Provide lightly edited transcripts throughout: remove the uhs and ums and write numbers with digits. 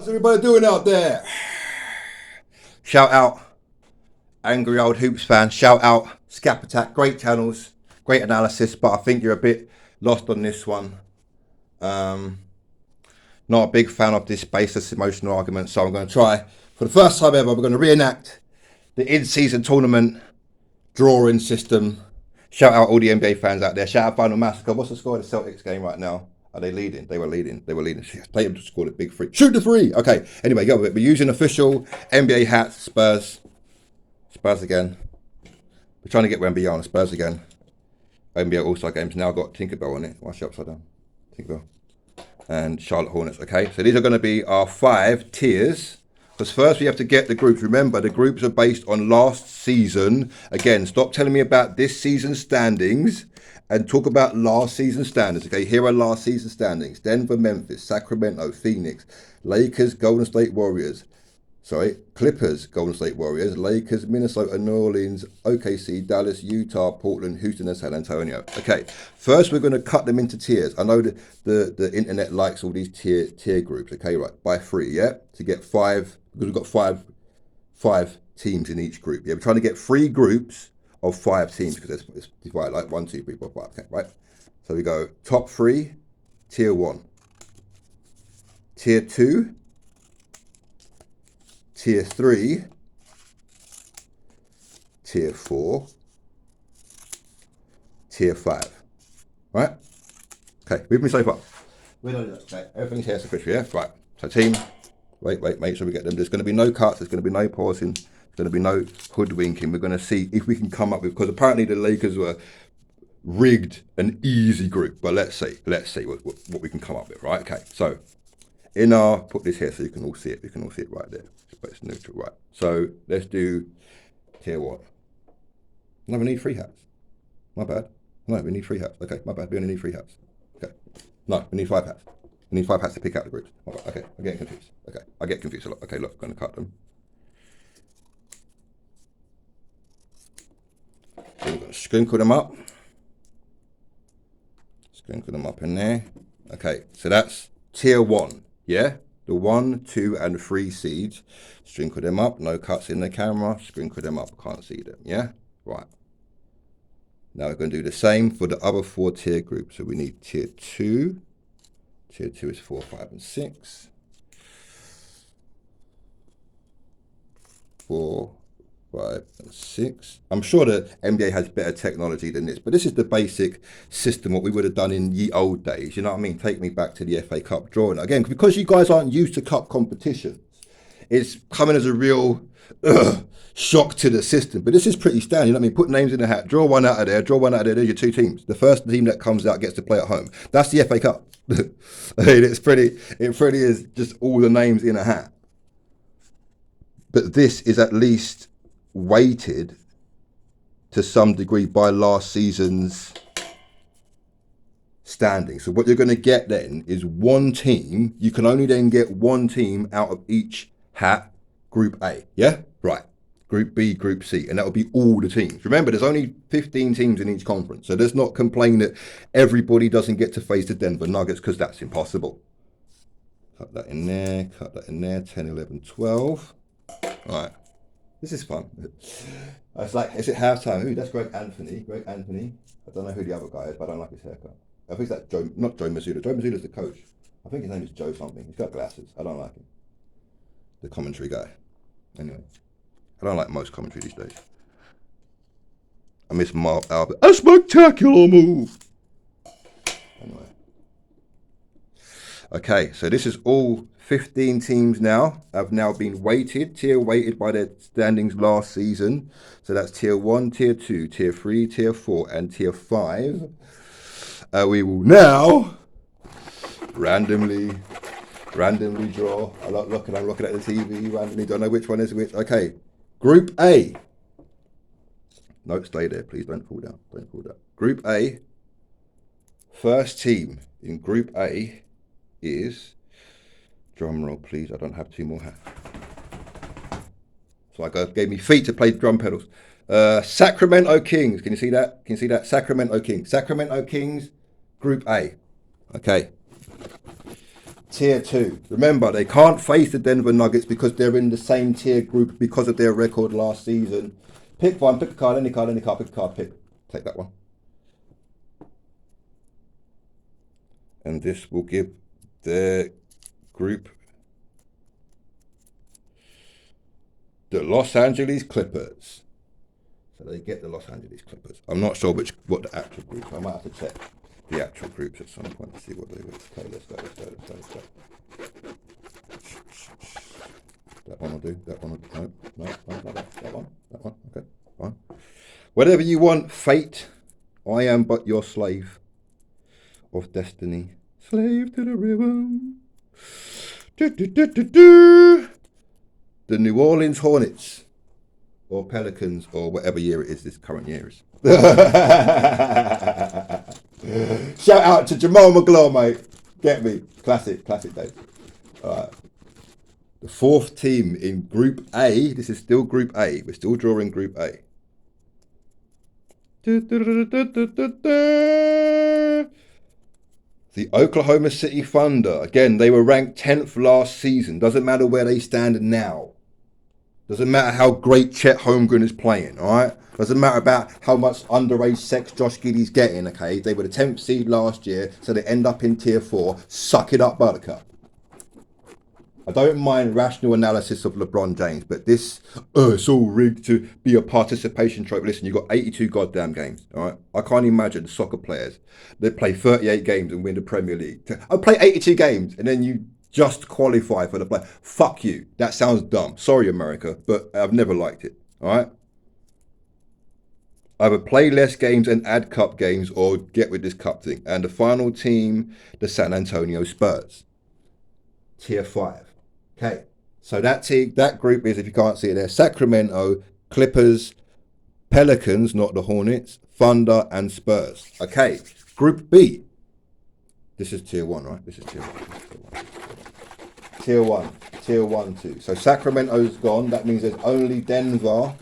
How's everybody doing out there? Shout out Angry Old Hoops fan. Shout out Scap Attack. Great channels, great analysis, but I think you're a bit lost on this one. Not a big fan of this baseless emotional argument, so I'm going to try, for the first time ever, we're going to reenact the in-season tournament drawing system. Shout out all the NBA fans out there. Shout out Final Massacre. What's the score of the Celtics game right now? Are they leading? They were leading. Tatum scored a big free. Shoot the free. Okay. Anyway, go with it. We're using official NBA hats. Spurs. Spurs again. We're trying to get Wemby on. Spurs again. NBA All-Star games now got Tinkerbell on it. Why is she upside down? Tinkerbell. And Charlotte Hornets. Okay. So these are going to be our 5 tiers. Because first we have to get the groups. Remember, the groups are based on last season. Again, stop telling me about this season's standings and talk about last season standings. Okay, here are last season standings. Denver, Memphis, Sacramento, Phoenix, Lakers, Golden State Warriors. Clippers, Golden State Warriors, Lakers, Minnesota, New Orleans, OKC, Dallas, Utah, Portland, Houston, and San Antonio. Okay, first we're going to cut them into tiers. I know the internet likes all these tier groups. Okay, right, by 3, yeah? To get 5, because we've got five teams in each group. Yeah, we're trying to get 3 groups of 5 teams because it's divided like 1, 2, 3, 4, 5. Okay, right? So we go top 3, tier 1. Tier 2, tier 3, tier 4, tier 5. Right? Okay, with me so far. Okay, everything's here official, yeah? Right. So team, wait, make sure we get them. There's going to be no cuts, there's going to be no pausing, there's going to be no hoodwinking. We're going to see if we can come up with, because apparently the Lakers were rigged an easy group, but let's see what we can come up with, right? Okay, so in our, put this here so you can all see it. You can all see it right there. But it's neutral, right? So let's do tier 1. No, we need 3 hats. My bad. No, we need 3 hats. Okay, my bad. We only need 3 hats. Okay. No, we need 5 hats. We need 5 hats to pick out the groups. Okay, I'm getting confused. Okay, I get confused a lot. Okay, look, I'm going to cut them. So we're going to sprinkle them up. Sprinkle them up in there. Okay, so that's tier 1, yeah? The 1, 2, and 3 seeds. Sprinkle them up. No cuts in the camera. Sprinkle them up. I can't see them. Yeah? Right. Now we're going to do the same for the other 4 tier groups. So we need tier 2. Tier 2 is 4, 5, and 6. 4, 5, and 6. I'm sure the NBA has better technology than this, but this is the basic system, what we would have done in ye old days. You know what I mean? Take me back to the FA Cup drawing. Again, because you guys aren't used to cup competitions, it's coming as a real shock to the system. But this is pretty standard. You know what I mean? Put names in the hat. Draw one out of there. Draw one out of there. There's your 2 teams. The first team that comes out gets to play at home. That's the FA Cup. I mean, it pretty is just all the names in a hat. But this is at least weighted to some degree by last season's standing. So what you're going to get then is 1 team. You can only then get 1 team out of each hat. Group A, yeah? Right. Group B, Group C, and that will be all the teams. Remember, there's only 15 teams in each conference, so let's not complain that everybody doesn't get to face the Denver Nuggets, because that's impossible. Cut that in there, 10, 11, 12. All right. This is fun. It's like, is it halftime? Ooh, that's Greg Anthony. I don't know who the other guy is, but I don't like his haircut. I think that's not Joe Mazzulla. Joe Mazzulla's the coach. I think his name is Joe something. He's got glasses. I don't like him. The commentary guy. Anyway, I don't like most commentary these days. I miss Mark Albert. A spectacular move. Anyway. Okay, so this is all 15 teams now have now been weighted, tier weighted by their standings last season. So that's tier 1, tier 2, tier 3, tier 4, and tier 5. We will now randomly draw. I'm looking at the TV, randomly, don't know which one is which. Okay, Group A. No, stay there, please, don't fall down. Group A, first team in Group A is, drum roll please, I don't have 2 more hats. So I gave me feet to play drum pedals. Sacramento Kings, can you see that? Sacramento Kings, Group A. Okay. Tier 2. Remember, they can't face the Denver Nuggets because they're in the same tier group because of their record last season. Pick one, pick a card, any card, pick a card, pick. Take that one. And this will give their group the Los Angeles Clippers. So they get the Los Angeles Clippers. I'm not sure what the actual group. I might have to check the actual groups at some point to see what they were. Okay, let's go. That one will do. That one will do. No, that one. Okay, fine. Whatever you want, fate. I am but your slave of destiny. Slave to the rhythm. The New Orleans Hornets. Or Pelicans, or whatever year it is this current year is. Shout out to Jamal McGlaw, mate. Get me. Classic day. Alright. The fourth team in Group A. This is still Group A. We're still drawing Group A. The Oklahoma City Thunder. Again, they were ranked 10th last season. Doesn't matter where they stand now. Doesn't matter how great Chet Holmgren is playing, all right? Doesn't matter about how much underage sex Josh Giddey's getting, okay? They were the 10th seed last year, so they end up in tier 4. Suck it up, Buttercup. I don't mind rational analysis of LeBron James, but this, it's all rigged to be a participation trophy. Listen, you've got 82 goddamn games, all right? I can't imagine soccer players that play 38 games and win the Premier League. I play 82 games, and then you just qualify for the play. Fuck you. That sounds dumb. Sorry, America, but I've never liked it. All right? Either play less games and add cup games or get with this cup thing. And the final team, the San Antonio Spurs. Tier 5. Okay. So that group is, if you can't see it there, Sacramento, Clippers, Pelicans, not the Hornets, Thunder, and Spurs. Okay. Group B. This is tier 1, right? This is tier 1. Tier 1, 2. So Sacramento's gone. That means there's only Denver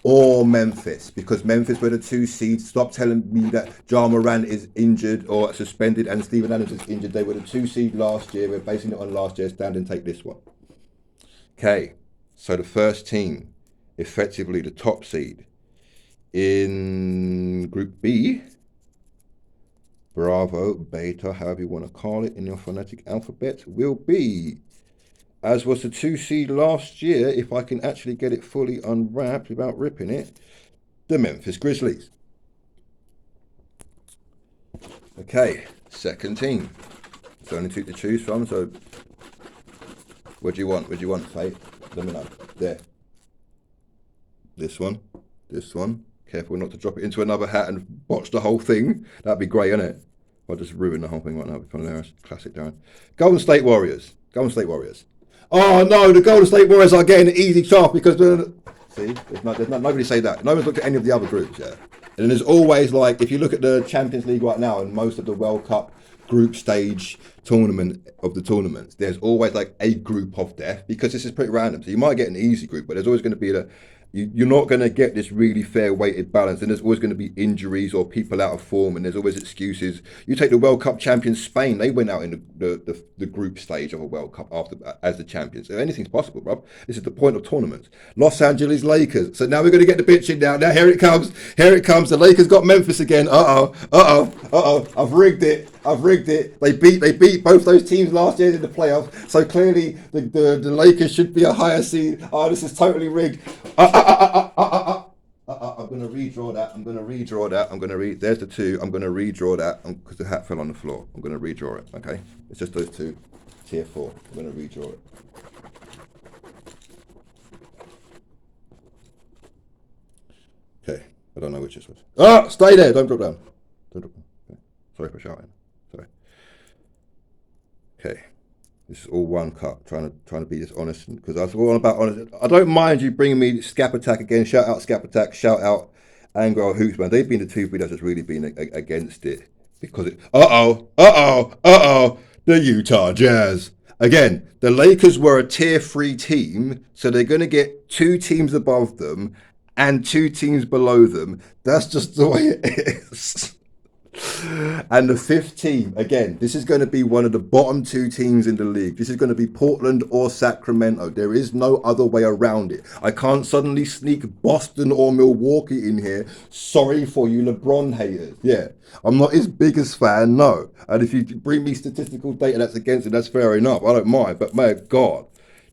or Memphis, because Memphis were the 2 seeds. Stop telling me that Ja Morant is injured or suspended and Steven Adams is injured. They were the 2 seed last year. We're basing it on last year's stand and take this one. Okay, so the first team, effectively the top seed in Group B, Bravo, Beta, however you want to call it in your phonetic alphabet, will be, as was the 2 seed last year, if I can actually get it fully unwrapped without ripping it, the Memphis Grizzlies. Okay, second team. There's only 2 to choose from, so what do you want? Fate? Let me know. There. This one. Careful not to drop it into another hat and botch the whole thing. That'd be great, innit? I'll just ruin the whole thing right now. It'd be hilarious. Classic, Darren. Golden State Warriors. Oh no, the Golden State Warriors are getting an easy shaft because see, there's nobody say that. No one's looked at any of the other groups yet. And there's always, like, if you look at the Champions League right now and most of the World Cup group stage tournaments, there's always like a group of death because this is pretty random. So you might get an easy group, but there's always going to be you're not going to get this really fair weighted balance, and there's always going to be injuries or people out of form, and there's always excuses. You take the World Cup champions Spain, they went out in the group stage of a World Cup as the champions. So anything's possible, bro. This is the point of tournaments. Los Angeles Lakers. So now we're going to get the bitching down. Now here it comes. The Lakers got Memphis again. I've rigged it. They beat both those teams last year in the playoffs. So clearly the Lakers should be a higher seed. Oh, this is totally rigged. I'm going to redraw that. There's the 2. I'm going to redraw that because the hat fell on the floor. I'm going to redraw it. Okay. It's just those 2. Tier 4. I'm going to redraw it. Okay. I don't know which this was. Stay there. Don't drop down. Okay. Sorry for shouting. Sorry. Okay. This is all one cut, trying to be this honest, because I was all about honest. I don't mind you bringing me Scap Attack again. Shout out Scap Attack. Shout out Angro Hoops, man. They've been the 2 videos that's really been against it because it. The Utah Jazz again. The Lakers were a tier 3 team, so they're going to get 2 teams above them and 2 teams below them. That's just the way it is. And the fifth team, again, this is going to be one of the bottom two teams in the league. This is going to be Portland or Sacramento. There is no other way around it. I can't suddenly sneak Boston or Milwaukee in here. Sorry for you LeBron haters. Yeah, I'm not his biggest fan, no. And if you bring me statistical data that's against it, that's fair enough. I don't mind. But my God,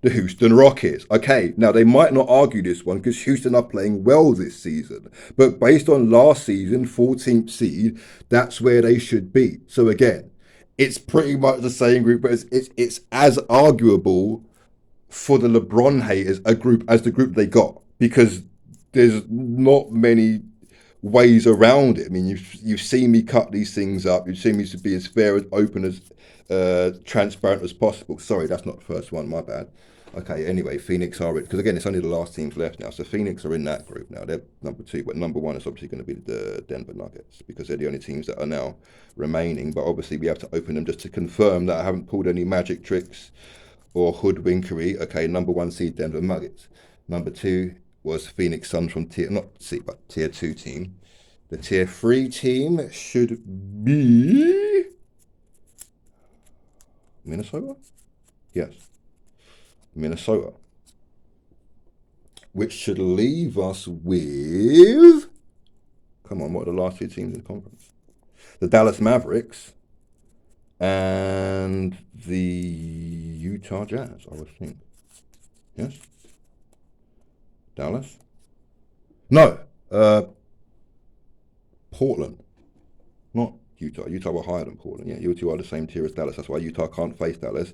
the Houston Rockets. Okay, now they might not argue this one because Houston are playing well this season. But based on last season, 14th seed, that's where they should be. So again, it's pretty much the same group, but it's as arguable for the LeBron haters a group as the group they got because there's not many ways around it. I mean, you've seen me cut these things up. You've seen me to be as fair, as open, as transparent as possible. Sorry, that's not the first one. My bad. Okay. Anyway, Phoenix are it because again, it's only the last teams left now. So Phoenix are in that group now. They're number two, but number one is obviously going to be the Denver Nuggets because they're the only teams that are now remaining. But obviously, we have to open them just to confirm that I haven't pulled any magic tricks or hoodwinkery. Okay, number one seed Denver Nuggets. Number two was Phoenix Suns from tier 2 team. The tier 3 team should be Minnesota? Yes. Minnesota. Which should leave us with, come on, what are the last two teams in the conference? The Dallas Mavericks and the Utah Jazz, I would think. Yes? Dallas? No, Portland, not Utah. Utah were higher than Portland. Yeah, Utah are the same tier as Dallas. That's why Utah can't face Dallas.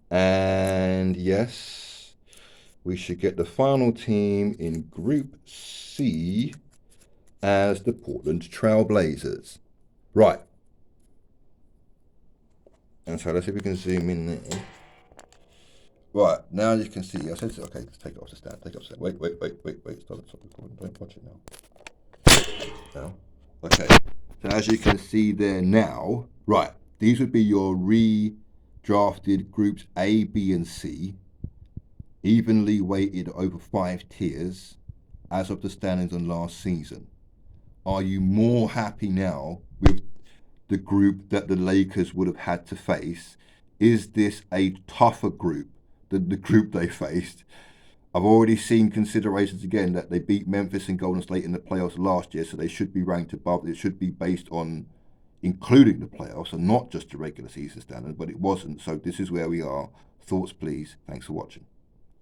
And yes, we should get the final team in Group C as the Portland Trail Blazers. Right. And so let's see if we can zoom in there. Right, now you can see. I said, okay, let's take it off the stand. Take it off the stand. Wait. Stop recording. Don't watch it now. Okay. So as you can see there now, right, these would be your redrafted groups A, B, and C, evenly weighted over 5 tiers as of the standings on last season. Are you more happy now with the group that the Lakers would have had to face? Is this a tougher group than the group they faced? I've already seen considerations again that they beat Memphis and Golden State in the playoffs last year, so they should be ranked above. It should be based on including the playoffs and not just the regular season standard, but it wasn't. So this is where we are. Thoughts, please. Thanks for watching.